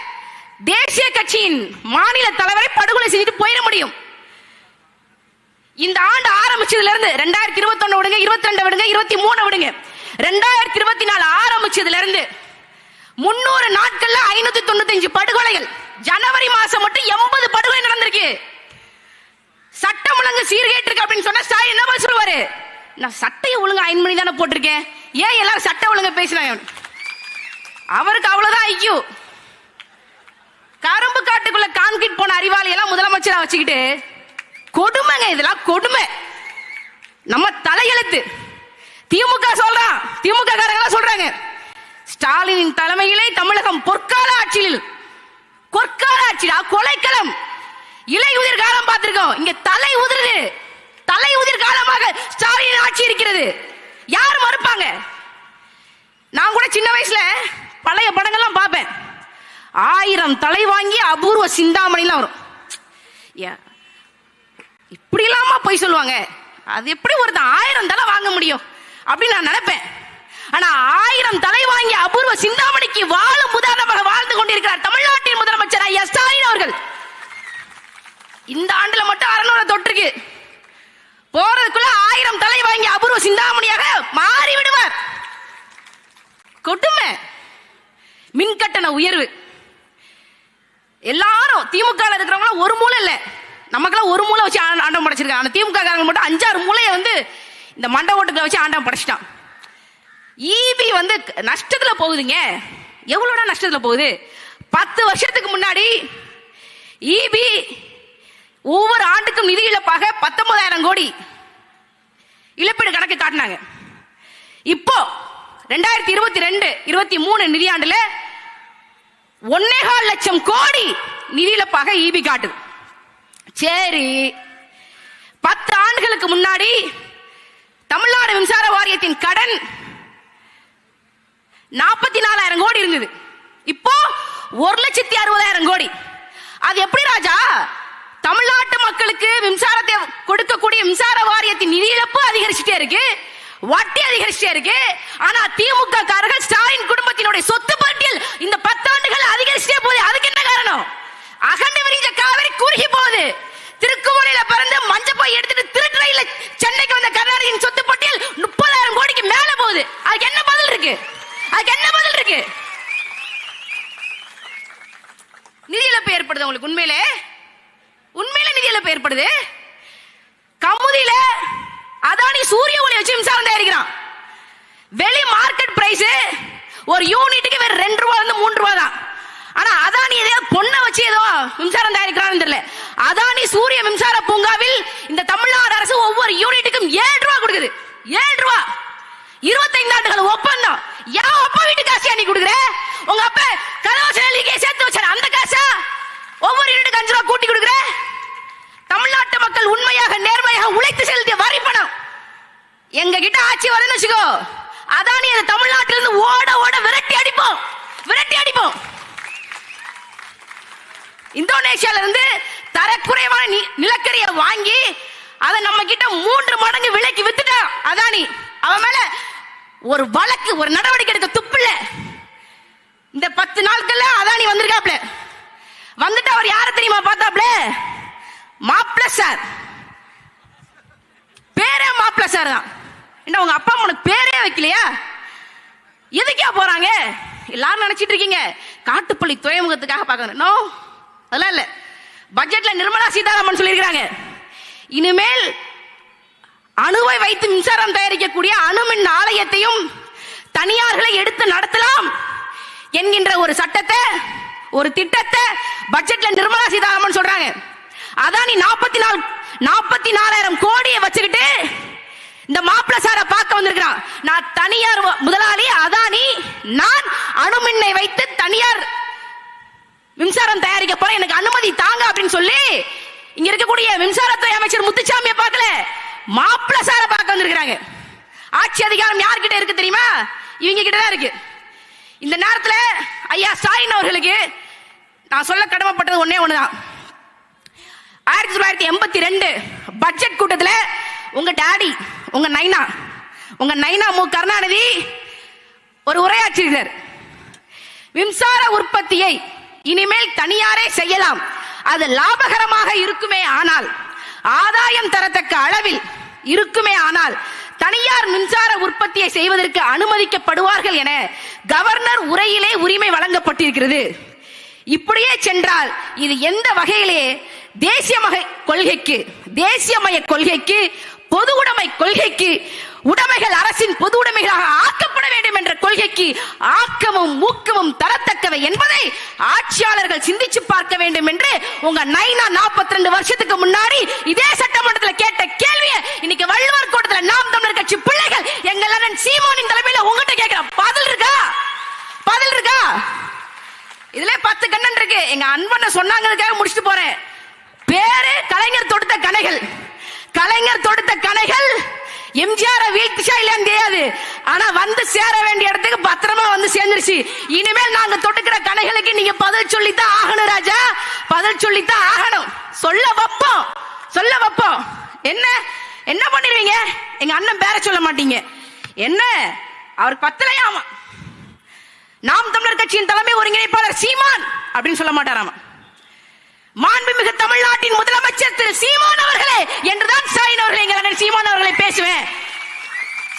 தேசிய கட்சியின் மாநில தலைவரை படுகொலை செஞ்சுட்டு போயிட முடியும். இந்த ஆண்டு ஆரம்பிச்சதுல இருந்து 2021 விடுங்க, 22 விடுங்க, 23 விடுங்க, 2024 ஆரம்பிச்சதுல இருந்து 300 நாட்கள்ல 595 படுகொலைகள். ஜனவரி மாசம் மட்டும் 80 படுகொலை நடந்திருக்கு. சட்டம் ஒழுங்கு சீர்கேட்டு இருக்கு அப்படின்னு சொன்னா ஸ்டாலின் என்ன பதில் சொல்லுவாரு? நான் சட்டையை ஒழுங்கு அயன் பண்ணி தானே போட்டிருக்கேன், ஏன் எல்லாரும் சட்ட ஒழுங்கு பேசுறாங்க? அவருக்கு அவ்வளவுதான் ஐக்கியூ. கரும்பு காட்டுக்குள்ள கான்கிரீட் போன அறிவாளி எல்லாம் முதலமைச்சரா வச்சுக்கிட்டு கொடுமைங்க, இதெல்லாம் கொடுமை. நம்ம தலையெழுத்து. திமுக சொல்றான், திமுக காரங்க சொல்றாங்க ஸ்டாலினின் தலைமையிலே தமிழகம் பொற்கால ஆட்சியில், பொற்கால ஆட்சியா கொலைக்களம், இலை உதிர் காலம் பார்த்திருக்கோம். இங்க தலை உதிர்து, தலை உதிர் காலமாக ஸ்டாலின் ஆட்சி இருக்கிறது. யார் மறுப்பாங்க? நான் கூட சின்ன வயசுல பழைய படங்கள்லாம் பார்ப்பேன். 1000 தலை வாங்கி அபூர்வ சிந்தாமணிலாம் வரும். இப்படி இல்லாம போய் சொல்லுவாங்க அது எப்படி ஒருத்தன் 1000 தலை வாங்க முடியும் அப்படின்னு நான் நினைப்பேன். ஆனா 1000 தலை வாங்கிய அபூர்வ சிந்தாமணிக்கு வாழும் உதாரணமாக வாழ்ந்து கொண்டிருக்கிறார் தமிழ்நாட்டின் முதலமைச்சர் ஐயா ஸ்டாலின் அவர்கள். இந்த ஆண்டுல மட்டும் 600 தொற்றுக்கு போறதுக்குள்ள 1000 தலை வாங்கி அபூர்வ சிந்தாமணியாக மாறி விடுவார். கொடுமை. மின்கட்டண உயர்வு. எல்லாரும் திமுக இருக்கிறவங்க ஒரு மூலை இல்ல, நமக்கெல்லாம் ஒரு மூலை வச்சு ஆண்டம் படைச்சிருக்காங்க. ஆனா திமுக காரங்க மட்டும் 5-6 மூலையை வந்து இந்த மண்ட ஓட்டுகளை வச்சு ஆண்டம் படைச்சிட்டான். ஈபி வந்து நஷ்டத்துல போகுதுங்க. எவ்வளவு நஷ்டத்துல போகுது? 10 வருஷத்துக்கு முன்னாடி ஈபி ஒவ்வொரு ஆண்டுக்கும் நிதி இழப்பாக 19,000 கோடி இழப்பீடு கணக்கு காட்டினாங்க. இப்போ 2022-23 நிதியாண்டுல 1.25 லட்சம் கோடி நிதி இழப்பாக ஈபி காட்டுது. சரி, 10 ஆண்டுகளுக்கு முன்னாடி தமிழ்நாடு மின்சார வாரியத்தின் கடன் 44,000 கோடி இருந்தது. இப்போ 1,60,000 கோடி. அது எப்படி ராஜா? தமிழ்நாட்டு மக்களுக்கு மின்சாரத்தை கொடுக்கக்கூடிய மின்சார வாரியத்தின் நிதி இழப்பு அதிகரிச்சுட்டே இருக்கு, வட்டி அதிகரிச்சுட்டே இருக்கு. ஆனா திமுக காரர்கள் ஸ்டாலின் குடும்பத்தினுடைய சொத்து பட்டியல் இந்த 10 ஆண்டுகள் அதிகரிச்சுட்டே போகுது. அதுக்கு என்ன காரணம்? அகண்ட விரிஞ்ச காவிரி குறுகி போகுது. திருக்குவளையில பிறந்து மஞ்சப்பை எடுத்துட்டு திருட்டுறையில சென்னைக்கு வந்த கருணாநிதியின் சொத்து பட்டியல் 30,000 கோடிக்கு மேல போகுது. அதுக்கு என்ன பதில் இருக்கு? அதுக்கு என்ன பதில் இருக்கு? நிதி இழப்பு ஏற்படுது உங்களுக்கு. உண்மையிலே நிதி இழப்பு ஏற்படுது. கமுதியில அதானி சூரிய ஒளி வச்சு மின்சாரம் தயாரிக்கிறான். வெளி மார்க்கெட் பிரைஸ் ஒரு யூனிட்டுக்கு வேற 2 ரூபாய் இருந்து 3 ரூபாய் தான். ஆனா அதானி ஏதோ பொண்ணை வச்சு ஏதோ மின்சாரம் தயாரிக்கிறான்னு தெரியல. அதானி சூரிய மின்சார பூங்காவில் இந்த தமிழ்நாடு அரசு ஒவ்வொரு யூனிட்டுக்கும் 7 ரூபாய் கொடுக்குது. 7 ரூபாய். 25 ஆண்டுகள் ஒப்பந்தம். ஏன் அப்பா வீட்டு காசு நீ கொடுக்குற? உங்க அப்பா கலவசலிக்கே சேர்த்து வச்சாரு அந்த காசா ஒவ்வொரு யூனிட்டுக்கு 5 ரூபாய் கூட்டி கொடுக்குற? தமிழ்நாட்டு மக்கள் உண்மையாக நேர்மையாக உழைத்து செலுத்திய வரி பணம் எங்க கிட்ட ஆட்சி வருதுன்னு வச்சுக்கோ, அதானி தமிழ்நாட்டிலிருந்து ஓட ஓட விரட்டி அடிப்போம். இந்தோனேஷியால இருந்து தரக்குறைவான நிலக்கரியை வாங்கி அதை நம்ம கிட்ட 3 மடங்கு விலைக்கு வித்துட்டான் அதானி. அவன் மேல ஒரு வழக்கு, ஒரு நடவடிக்கை எடுக்க துப்புல. இந்த 10 நாட்கள்ல அதானி வந்திருக்காப்ல. வந்துட்டு அவர் யார தெரியுமா பார்த்தாப்ல? மாப்ள சார். பேரே மாப்ள சார் தான். என்ன உங்க அப்பா அம்மா பேரே வைக்கலையா? எதுக்கா போறாங்க? எல்லாரும் நினைச்சிட்டு இருக்கீங்க காட்டுப்பள்ளி துறைமுகத்துக்காக பார்க்கணும். நோ, அதெல்லாம் இல்ல. பட்ஜெட்ல நிர்மலா சீதாராமன் சொல்லியிருக்காங்க, இனிமேல் அணுவை வைத்து மின்சாரம் தயாரிக்கக்கூடிய அணுமின் ஆலயத்தையும் தனியார்களை எடுத்து நடத்தலாம் என்கின்ற ஒரு சட்டத்தை, ஒரு திட்டத்தை பட்ஜெட்ல நிர்மலா சீதாராமன் சொல்றாங்க. அதானி 44,000 கோடியை வச்சுக்கிட்டு இந்த மாப்பிள சார பார்க்க வந்திருக்கிறான். நான் தனியார் முதலாளி அதானி, நான் அணுமின்னை வைத்து தனியார் மின்சாரம் தயாரிக்க போறேன், எனக்கு அனுமதி தாங்க அப்படின்னு சொல்லி இங்க இருக்கக்கூடிய மின்சாரத்துறை அமைச்சர் முத்துசாமியை பார்க்கல, மாப்பிள சார பார்க்க வந்திருக்கிறாங்க. ஆட்சி அதிகாரம் யார்கிட்ட இருக்கு தெரியுமா? இவங்க கிட்ட தான் இருக்கு. இந்த நேரத்தில் ஐயா ஸ்டாலின் அவர்களுக்கு நான் சொல்ல கடமைப்பட்டது ஒன்னே ஒண்ணுதான். 1982 பட்ஜெட் கூட்டத்தில் உங்க டாடி, உங்க நைனா மு கருணாநிதி ஒரு உரையாற்றினார். மின்சார உற்பத்தியை இனிமேல் தனியாரே செய்யலாம், அது லாபகரமாக இருக்குமே ஆனால், ஆதாயம் தரத்தக்க அளவில் இருக்குமே ஆனால் தனியார் மின்சார உற்பத்தியை செய்வதற்கு அனுமதிக்கப்படுவார்கள் என கவர்னர் உரையிலே உரிமை வழங்கப்பட்டிருக்கிறது. இப்படியே சென்றால் இது எந்த வகையிலே தேசியமய கொள்கைக்கு பொது உடைமை கொள்கைக்கு உடைமைகள் அரசின் பொது உடைமைகளாக ஆக்கப்பட வேண்டும் என்ற கொள்கைக்கு ஆக்கமும் ஊக்கமும் தரத்தக்கவை என்பதை ஆட்சியாளர்கள் சிந்திச்சு பார்க்க வேண்டும் என்று உங்க நைனா 42 வருஷத்துக்கு முன்னாடி இதே சட்டமன்றத்தில் கேட்ட கேள்வியை இன்னைக்கு வள்ளுவர் கோட்டத்தில் நாம் தமிழர் கட்சி பிள்ளைகள் எங்கள் அண்ணன் சீமானின் தலைமையில் உங்ககிட்ட கேட்கிறோம். பதில் இருக்கா? இதுல 10 கண்ணன் இருக்கு. எங்க அன்பனை சொன்னாங்கிறதுக்காக முடிச்சுட்டு போறேன். பேரு கலைஞர் தொடுத்த கணைகள் எம்ஜிஆர் வீழ்த்திச்சா இல்லையான்னு தெரியாது, ஆனா வந்து சேர வேண்டிய இடத்துக்கு பத்திரமா வந்து சேர்ந்துருச்சு. இனிமேல் நாங்க தொட்டுக்கிற கணைகளுக்கு நீங்க பதில் சொல்லித்தான் ஆகணும் ராஜா, பதில் சொல்லித்தான் ஆகணும். சொல்ல வைப்போம். என்ன என்ன பண்ணிடுவீங்க? எங்க அண்ணன் பேர சொல்ல மாட்டீங்க. என்ன அவர் பத்தலையாமா, நாம் தமிழர் கட்சியின் தலைமை ஒருங்கிணைப்பாளர் சீமான் அப்படின்னு சொல்ல மாட்டாராமா. மாண்புமிகு தமிழ்நாட்டின் முதலமைச்சர் திரு சீமான் அவர்களே என்றுதான் ஸ்டாலின் அவர்கள் எங்க அண்ணன் சீமான் அவர்களை பேசுவேன்.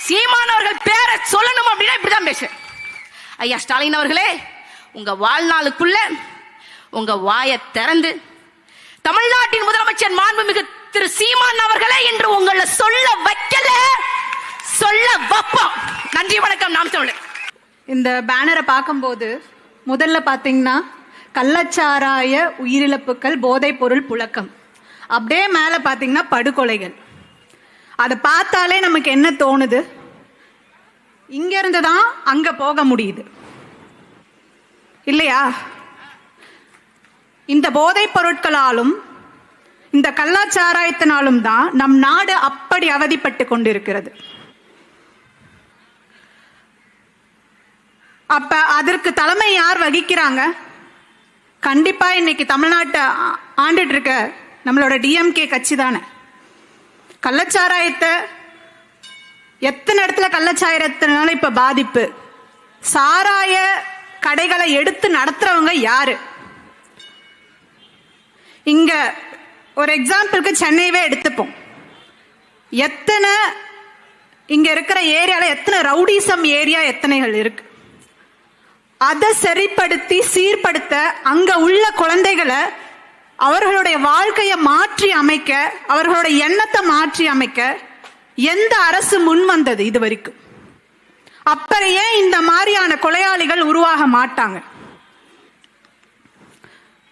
சீமான் அவர்கள் பேரை சொல்லணும் அப்படின்னா இப்படிதான் பேசுவேன். ஐயா ஸ்டாலின் அவர்களே, உங்க வாழ்நாளுக்குள்ள உங்க வாயை திறந்து தமிழ்நாட்டின் முதலமைச்சர் மாண்புமிகு திரு சீமான் அவர்களே என்று உங்களை சொல்ல வைக்கல, சொல்ல வைப்போம். நன்றி, வணக்கம். நாம் தமிழர். இந்த பேனரை பார்க்கும்போது முதல்ல பார்த்தீங்கன்னா கள்ளச்சாராய உயிரிழப்புகள், போதைப் பொருள் புழக்கம், அப்படியே மேலே பார்த்தீங்கன்னா படுகொலைகள். அதை பார்த்தாலே நமக்கு என்ன தோணுது? இங்கிருந்து தான் அங்க போக முடியுது இல்லையா? இந்த போதைப் பொருட்களாலும் இந்த கள்ளச்சாராயத்தினாலும் தான் நம் நாடு அப்படி அவதிப்பட்டு கொண்டிருக்கிறது. அப்ப அதற்கு தலைமை யார் வகிக்கிறாங்க? கண்டிப்பா இன்னைக்கு தமிழ்நாட்டை ஆண்டுட்டு இருக்க நம்மளோட டிஎம்கே கட்சி தானே. கள்ளச்சாராயத்தை எத்தனை இடத்துல கள்ளச்சாராயத்தினால இப்ப பாதிப்பு. சாராய கடைகளை எடுத்து நடத்துறவங்க யாரு? இங்க ஒரு எக்ஸாம்பிளுக்கு சென்னையவே எடுத்துப்போம். எத்தனை இங்க இருக்கிற ஏரியால எத்தனை ரவுடிசம் ஏரியா எத்தனைகள் இருக்கு. அதை சரிப்படுத்தி சீர்படுத்த அங்க உள்ள குழந்தைகளை அவர்களுடைய வாழ்க்கையை மாற்றி அமைக்க, அவர்களுடைய எண்ணத்தை மாற்றி அமைக்க எந்த அரசு முன் வந்தது இது வரைக்கும்? அப்படியே இந்த மாதிரியான கொலையாளிகள் உருவாக மாட்டாங்க.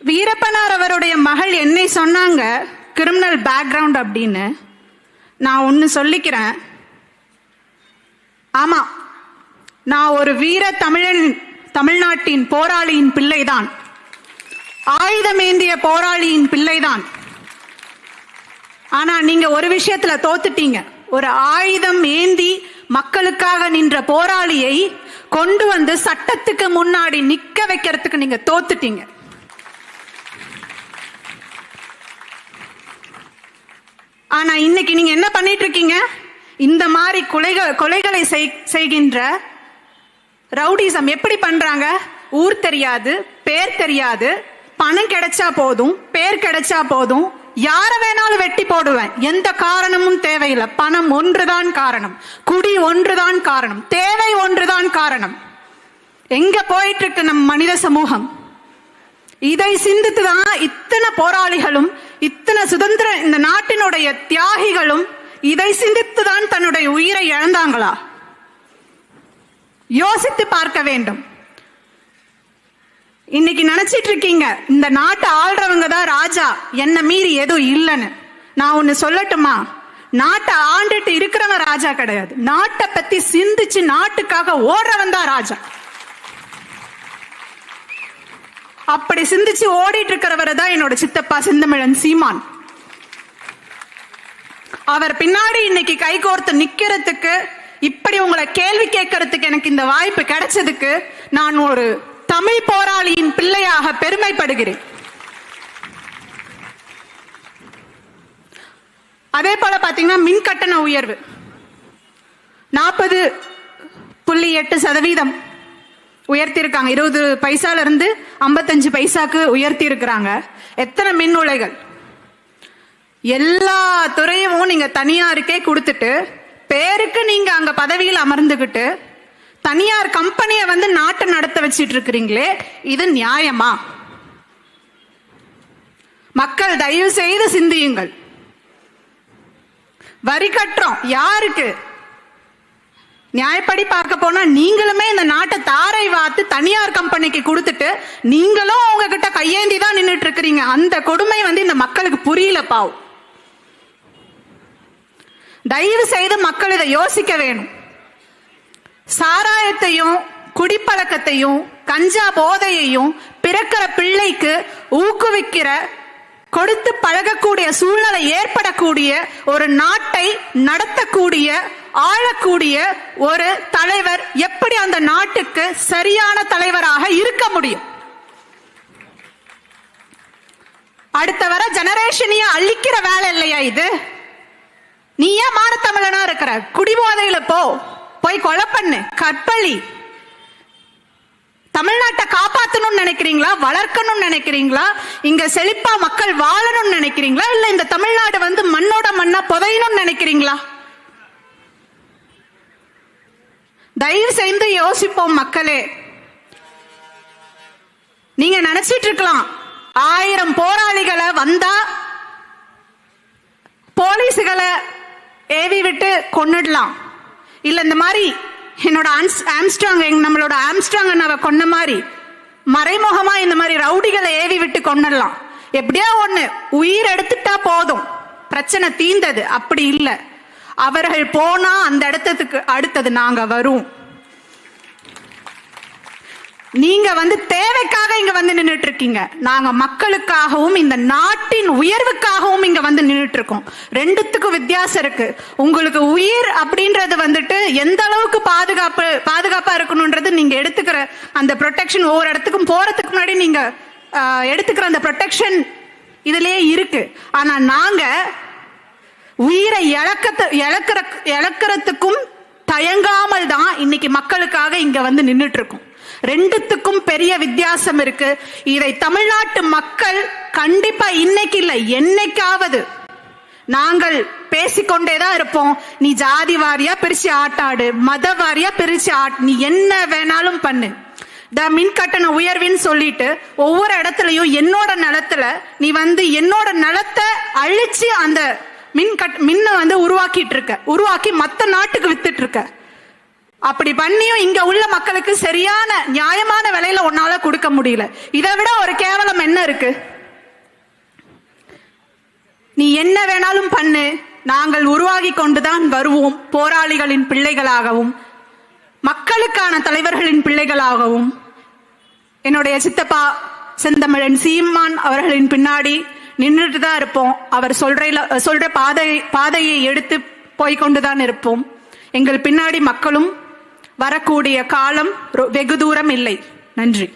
வீரப்பனார் அவருடைய மகள் என்னை சொன்னாங்க கிரிமினல் பேக்ரவுண்ட் அப்படின்னு. நான் ஒன்னு சொல்லிக்கிறேன். ஆமா, நான் ஒரு வீர தமிழ்நாட்டின் போராளியின் பிள்ளைதான், ஆயுதமேந்திய போராளியின் பிள்ளைதான். ஆனா நீங்க ஒரு விஷயத்துல தோத்துட்டீங்க. ஒரு ஆயுதம் ஏந்தி மக்களுக்காக நின்ற போராளியை கொண்டு வந்து சட்டத்துக்கு முன்னாடி நிக்க வைக்கிறதுக்கு நீங்க தோத்துட்டீங்க. ஆனா இன்னைக்கு நீங்க என்ன பண்ணிட்டு இருக்கீங்க? இந்த மாதிரி கொலைகளை செய்கின்ற ரவுடிசம் எப்படி பண்றாங்க? ஊர் தெரியாது, பேர் தெரியாது, பணம் கிடைச்சா போதும், பேர் கிடைச்சா போதும், யார வேணாலும் வெட்டி போடுவேன், எந்த காரணமும் தேவையில்லை. பணம் ஒன்றுதான் காரணம், குடி ஒன்றுதான் காரணம், தேவை ஒன்றுதான் காரணம். எங்க போயிட்டு இருக்கு நம் மனித சமூகம்? இதை சிந்தித்துதான் இத்தனை போராளிகளும், இத்தனை சுதந்திர இந்த நாட்டினுடைய தியாகிகளும் இதை சிந்தித்துதான் தன்னுடைய உயிரை இழந்தாங்களா? யோசித்து பார்க்க வேண்டும். இன்னைக்கு நினைச்சிட்டு இருக்கீங்க இந்த நாட்டை ஆள்றவங்க தான் ராஜா, என்ன மீறி எதுவும் இல்லைன்னு. நான் ஒன்னு சொல்லட்டுமா? நாட்டை ஆண்டுட்டு இருக்கிறவன் ராஜா கிடையாது. நாட்டை பத்தி சிந்திச்சு நாட்டுக்காக ஓடுறவன் தான் ராஜா. அப்படி சிந்திச்சு ஓடிட்டு இருக்கிறவரை தான் என்னோட சித்தப்பா செந்தமிழன் சீமான். அவர் பின்னாடி இன்னைக்கு கைகோர்த்து நிக்கிறதுக்கு, இப்படி உங்களை கேள்வி கேட்கறதுக்கு எனக்கு இந்த வாய்ப்பு கிடைச்சதுக்கு நான் ஒரு தமிழ் போராளியின் பிள்ளையாக பெருமைப்படுகிறேன். அதே போல பாத்தீங்கன்னா மின் கட்டண உயர்வு 40.8% உயர்த்திருக்காங்க. 20 பைசால இருந்து 55 பைசாக்கு உயர்த்தி இருக்கிறாங்க. எத்தனை மின் உலைகள்? எல்லா துறையும் நீங்க தனியாருக்கே கொடுத்துட்டு பேருக்கு நீங்க அங்க பதவியில் அமர்ந்துகிட்டு தனியார் கம்பெனியை வந்து நாட்டை நடத்த வச்சிட்டு இருக்கிறீங்களே, இது நியாயமா? மக்கள் தயவு செய்து சிந்தியுங்கள். வரி கட்டுறோம் யாருக்கு? நியாயப்படி பார்க்க போனா நீங்களுமே இந்த நாட்டை தாரை வாத்து தனியார் கம்பெனிக்கு கொடுத்துட்டு நீங்களும் உங்ககிட்ட கையேந்தி தான் நின்றுட்டு இருக்கிறீங்க. அந்த கொடுமை வந்து இந்த மக்களுக்கு புரியல பாவம். தயவு செய்து மக்கள் இதை யோசிக்க வேணும். சாராயத்தையும் குடிப்பழக்கத்தையும் கஞ்சா போதையையும் பிறக்கிற பிள்ளைக்கு ஊக்குவிக்கிற, கொடுத்து பழகக்கூடிய சூழ்நிலை ஏற்படக்கூடிய ஒரு நாட்டை நடத்தக்கூடிய, ஆளக்கூடிய ஒரு தலைவர் எப்படி அந்த நாட்டுக்கு சரியான தலைவராக இருக்க முடியும்? அடுத்த வர ஜெனரேஷனையே அழிக்கிற வேலை இல்லையா இது? நீ ஏன் மானத்தமிழனா இருக்கிற? குடிபோதையில போய் கொலை பண்ணு, கற்பழி. தமிழ்நாட்டை காப்பாத்தணும்னு நினைக்கிறீங்களா? வளர்க்கணும்னு நினைக்கிறீங்களா? இங்க செழிப்பா மக்கள் வாழணும்னு நினைக்கிறீங்களா? இல்ல இந்த தமிழ்நாடு வந்து மண்ணோட மண்ணா புதையணும்னு நினைக்கிறீங்களா? தயவு செய்து யோசிப்போம் மக்களே. நீங்க நினைச்சிட்டு இருக்கலாம் 1000 போராளிகளை வந்தா போலீஸுகளை ஏவி விட்டு கொன்னுடலாம், இல்ல இந்த மாதிரி என்னோட ஆம்ஸ்ட்ராங் நம்மளோட ஆம்ஸ்ட்ராங் அண்ணாவை கொன்ன மாதிரி மறைமுகமா இந்த மாதிரி ரவுடிகளை ஏவி விட்டு கொன்னுடலாம். எப்படியா ஒண்ணு உயிர் எடுத்துட்டா போதும், பிரச்சனை தீந்தது. அப்படி இல்லை, அவர்கள் போனா அந்த இடத்துக்கு அடுத்தது நாங்க வரும். நீங்க வந்து தேவைக்காக இங்க வந்து நின்றுட்டு இருக்கீங்க, நாங்க மக்களுக்காகவும் இந்த நாட்டின் உயர்வுக்காகவும் இங்க வந்து நின்றுட்டு இருக்கோம். ரெண்டுத்துக்கும் வித்தியாசம் இருக்கு. உங்களுக்கு உயிர் அப்படின்றது வந்துட்டு எந்த அளவுக்கு பாதுகாப்பா இருக்கணும்ன்றது நீங்க எடுத்துக்கிற அந்த ப்ரொடெக்ஷன், ஒவ்வொரு இடத்துக்கும் போறதுக்கு முன்னாடி நீங்க எடுத்துக்கிற அந்த ப்ரொடெக்ஷன் இதுலயே இருக்கு. ஆனா நாங்க உயிரை இழக்கிறதுக்கும் தயங்காமல் தான் இன்னைக்கு மக்களுக்காக இங்க வந்து நின்றுட்டு இருக்கோம். ரெண்டுத்துக்கும் பெரிய வித்தியாசம் இருக்கு. இதை தமிழ்நாட்டு மக்கள் கண்டிப்பா இன்னைக்கு இல்லை என்னைக்காவது நாங்கள் பேசிக்கொண்டேதான் இருப்போம். நீ ஜாதி வாரியா பிரிச்சு ஆட்டாடு, மத வாரியா பிரிச்சு நீ என்ன வேணாலும் பண்ணு. மின் கட்டண உயர்வின்னு சொல்லிட்டு ஒவ்வொரு இடத்துலயும் என்னோட நிலத்துல நீ வந்து என்னோட நிலத்தை அழிச்சு அந்த மின்ன வந்து உருவாக்கி மத்த நாட்டுக்கு வித்துட்டு இருக்க. அப்படி பண்ணியும் இங்க உள்ள மக்களுக்கு சரியான நியாயமான விலையில உன்னால கொடுக்க முடியல. இதை விட ஒரு கேவலம் என்ன இருக்கு? நீ என்ன வேணாலும் பண்ணு, நாங்கள் உருவாகி கொண்டுதான் வருவோம். போராளிகளின் பிள்ளைகளாகவும் மக்களுக்கான தலைவர்களின் பிள்ளைகளாகவும் என்னுடைய சித்தப்பா செந்தமிழன் சீமான் அவர்களின் பின்னாடி நின்றுட்டு தான் இருப்போம். அவர் சொல்ற பாதையை எடுத்து போய்கொண்டுதான் இருப்போம். எங்கள் பின்னாடி மக்களும் வரக்கூடிய காலம் வெகு தூரம் இல்லை. நன்றி.